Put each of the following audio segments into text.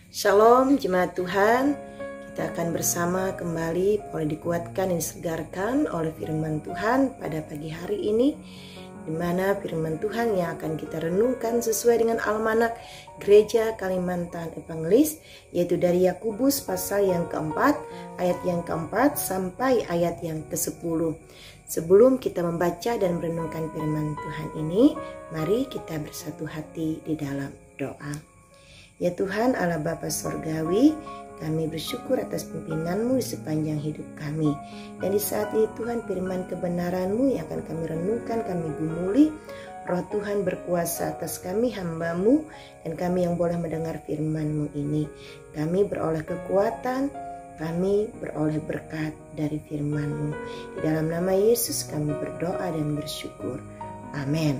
Shalom jemaat Tuhan, kita akan bersama kembali boleh dikuatkan dan disegarkan oleh firman Tuhan pada pagi hari ini, di mana firman Tuhan yang akan kita renungkan sesuai dengan almanak Gereja Kalimantan Evangelis, yaitu dari Yakobus pasal yang keempat, ayat yang keempat sampai ayat yang ke-10. Sebelum kita membaca dan merenungkan firman Tuhan ini, mari kita bersatu hati di dalam doa. Ya Tuhan Allah Bapa Sorgawi, kami bersyukur atas pimpinanmu di sepanjang hidup kami. Dan di saat ini Tuhan, firman kebenaranmu yang akan kami renungkan, kami gumuli. Roh Tuhan berkuasa atas kami hamba-Mu, dan kami yang boleh mendengar firman-Mu ini. Kami beroleh kekuatan, kami beroleh berkat dari firman-Mu. Di dalam nama Yesus kami berdoa dan bersyukur. Amin.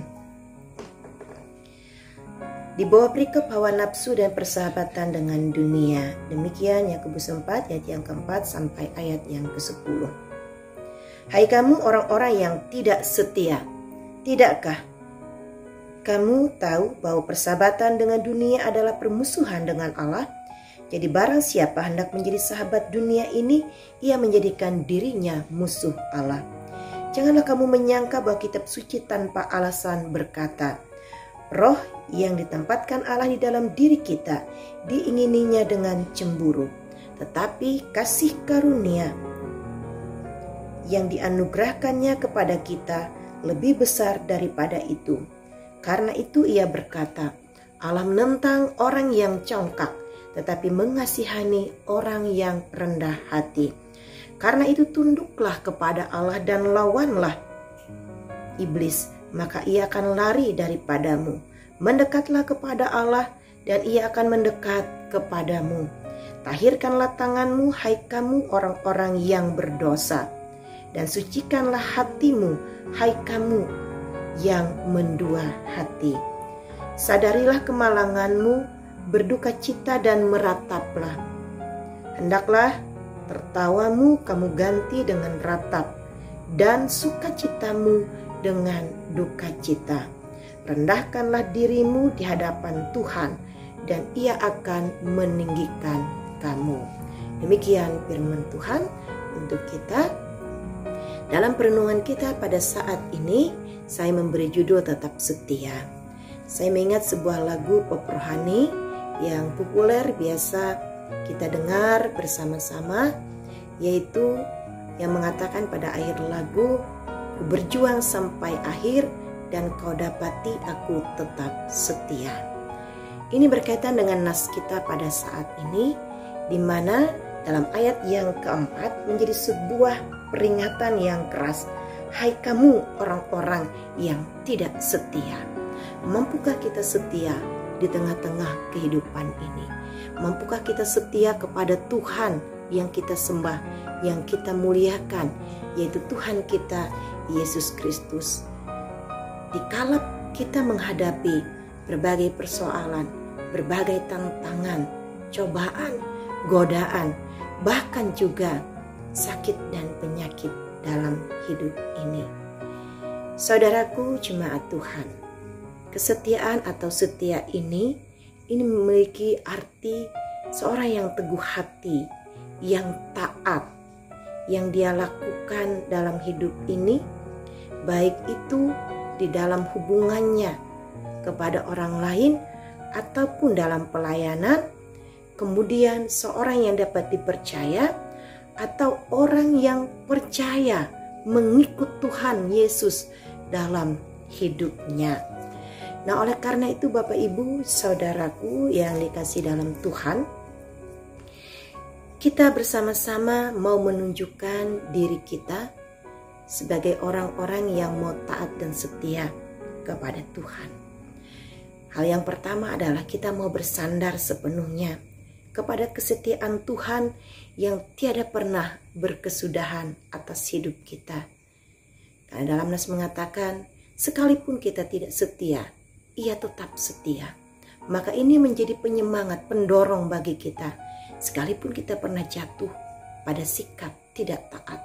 Di bawah perikop hawa nafsu dan persahabatan dengan dunia. Demikian Yakobus 4 ayat yang keempat sampai ayat yang ke-10. Hai kamu orang-orang yang tidak setia, tidakkah kamu tahu bahwa persahabatan dengan dunia adalah permusuhan dengan Allah? Jadi barang siapa hendak menjadi sahabat dunia ini, ia menjadikan dirinya musuh Allah. Janganlah kamu menyangka bahwa kitab suci tanpa alasan berkata, Roh yang ditempatkan Allah di dalam diri kita diingininya dengan cemburu. Tetapi kasih karunia yang dianugerahkannya kepada kita lebih besar daripada itu. Karena itu ia berkata, Allah menentang orang yang congkak, tetapi mengasihani orang yang rendah hati. Karena itu tunduklah kepada Allah dan lawanlah iblis, maka ia akan lari daripadamu. Mendekatlah kepada Allah, dan ia akan mendekat kepadamu. Tahirkanlah tanganmu, hai kamu orang-orang yang berdosa, dan sucikanlah hatimu, hai kamu yang mendua hati. Sadarilah kemalanganmu, berduka cita dan merataplah. Hendaklah tertawamu kamu ganti dengan ratap, dan sukacitamu dengan duka cita. Rendahkanlah dirimu di hadapan Tuhan, dan ia akan meninggikan kamu. Demikian firman Tuhan untuk kita. Dalam perenungan kita pada saat ini, saya memberi judul Tetap Setia. Saya mengingat sebuah lagu pop rohani yang populer biasa kita dengar bersama-sama, yaitu yang mengatakan pada akhir lagu, Ku berjuang sampai akhir dan kau dapati aku tetap setia. Ini berkaitan dengan nas kita pada saat ini, di mana dalam ayat yang keempat menjadi sebuah peringatan yang keras. Hai kamu orang-orang yang tidak setia. Mampukah kita setia di tengah-tengah kehidupan ini? Mampukah kita setia kepada Tuhan yang kita sembah, yang kita muliakan, yaitu Tuhan kita Yesus Kristus? Dikala kita menghadapi berbagai persoalan, berbagai tantangan, cobaan, godaan, bahkan juga sakit dan penyakit dalam hidup ini. Saudaraku jemaat Tuhan, kesetiaan atau setia ini memiliki arti seorang yang teguh hati, yang taat, yang dia lakukan dalam hidup ini, baik itu di dalam hubungannya kepada orang lain ataupun dalam pelayanan. Kemudian seorang yang dapat dipercaya atau orang yang percaya mengikut Tuhan Yesus dalam hidupnya. Nah, oleh karena itu Bapak Ibu Saudaraku yang dikasihi dalam Tuhan, kita bersama-sama mau menunjukkan diri kita sebagai orang-orang yang mau taat dan setia kepada Tuhan. Hal yang pertama adalah kita mau bersandar sepenuhnya kepada kesetiaan Tuhan yang tiada pernah berkesudahan atas hidup kita. Karena dalam nas mengatakan, sekalipun kita tidak setia, ia tetap setia. Maka ini menjadi penyemangat, pendorong bagi kita. Sekalipun kita pernah jatuh pada sikap tidak taat,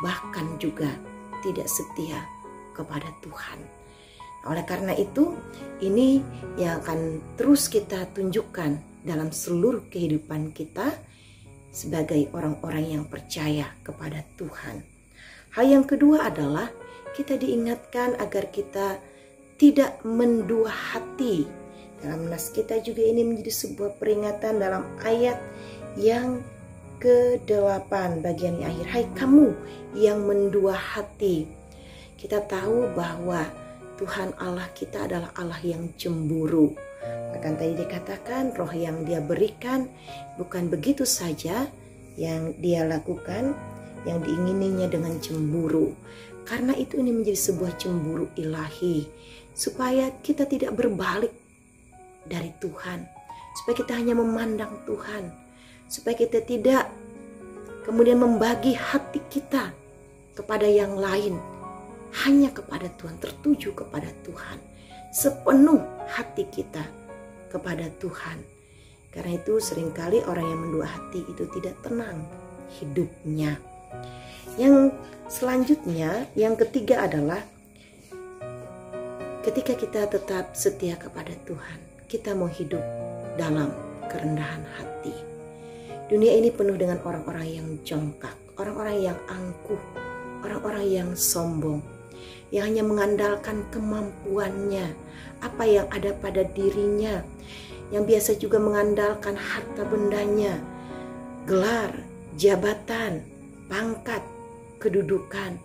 bahkan juga tidak setia kepada Tuhan. Oleh karena itu, ini yang akan terus kita tunjukkan dalam seluruh kehidupan kita sebagai orang-orang yang percaya kepada Tuhan. Hal yang kedua adalah kita diingatkan agar kita tidak mendua hati. Dalam nas kita juga ini menjadi sebuah peringatan dalam ayat yang ke-8 bagian yang akhir. Hai kamu yang mendua hati. Kita tahu bahwa Tuhan Allah kita adalah Allah yang cemburu. Bahkan tadi dikatakan roh yang Dia berikan bukan begitu saja yang Dia lakukan, yang diingininya dengan cemburu. Karena itu ini menjadi sebuah cemburu ilahi, supaya kita tidak berbalik dari Tuhan, supaya kita hanya memandang Tuhan, supaya kita tidak kemudian membagi hati kita kepada yang lain, hanya kepada Tuhan, tertuju kepada Tuhan, sepenuh hati kita kepada Tuhan. Karena itu seringkali orang yang mendua hati itu tidak tenang hidupnya. Yang selanjutnya, yang ketiga adalah ketika kita tetap setia kepada Tuhan, kita mau hidup dalam kerendahan hati. Dunia ini penuh dengan orang-orang yang jongkak, orang-orang yang angkuh, orang-orang yang sombong, yang hanya mengandalkan kemampuannya, apa yang ada pada dirinya, yang biasa juga mengandalkan harta bendanya, gelar, jabatan, pangkat, kedudukan.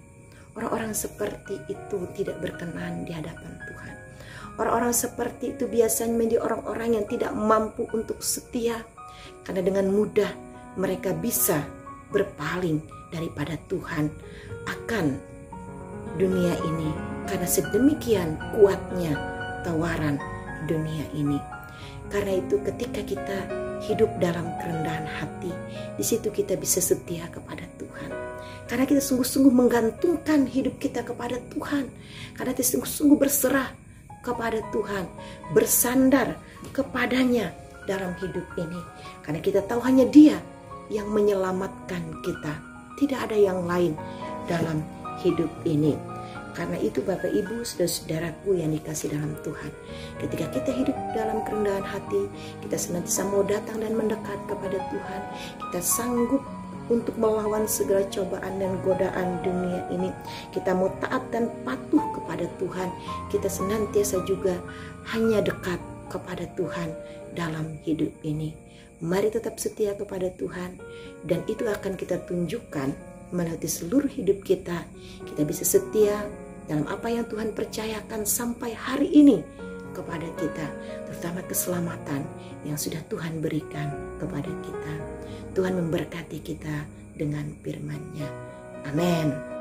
Orang-orang seperti itu tidak berkenan di hadapan Tuhan. Orang-orang seperti itu biasanya menjadi orang-orang yang tidak mampu untuk setia, karena dengan mudah mereka bisa berpaling daripada Tuhan akan dunia ini, karena sedemikian kuatnya tawaran dunia ini. Karena itu ketika kita hidup dalam kerendahan hati, di situ kita bisa setia kepada Tuhan. Karena kita sungguh-sungguh menggantungkan hidup kita kepada Tuhan. Karena kita sungguh-sungguh berserah kepada Tuhan, bersandar kepadanya dalam hidup ini. Karena kita tahu hanya Dia yang menyelamatkan kita, tidak ada yang lain dalam hidup ini. Karena itu Bapak Ibu, saudara-saudaraku yang dikasih dalam Tuhan, ketika kita hidup dalam kerendahan hati, kita senantiasa mau datang dan mendekat kepada Tuhan. Kita sanggup untuk melawan segala cobaan dan godaan dunia ini. Kita mau taat dan patuh kepada Tuhan. Kita senantiasa juga hanya dekat kepada Tuhan dalam hidup ini. Mari tetap setia kepada Tuhan, dan itu akan kita tunjukkan melalui seluruh hidup kita. Kita bisa setia dalam apa yang Tuhan percayakan sampai hari ini kepada kita, terutama keselamatan yang sudah Tuhan berikan kepada kita. Tuhan memberkati kita dengan firman-Nya. Amin.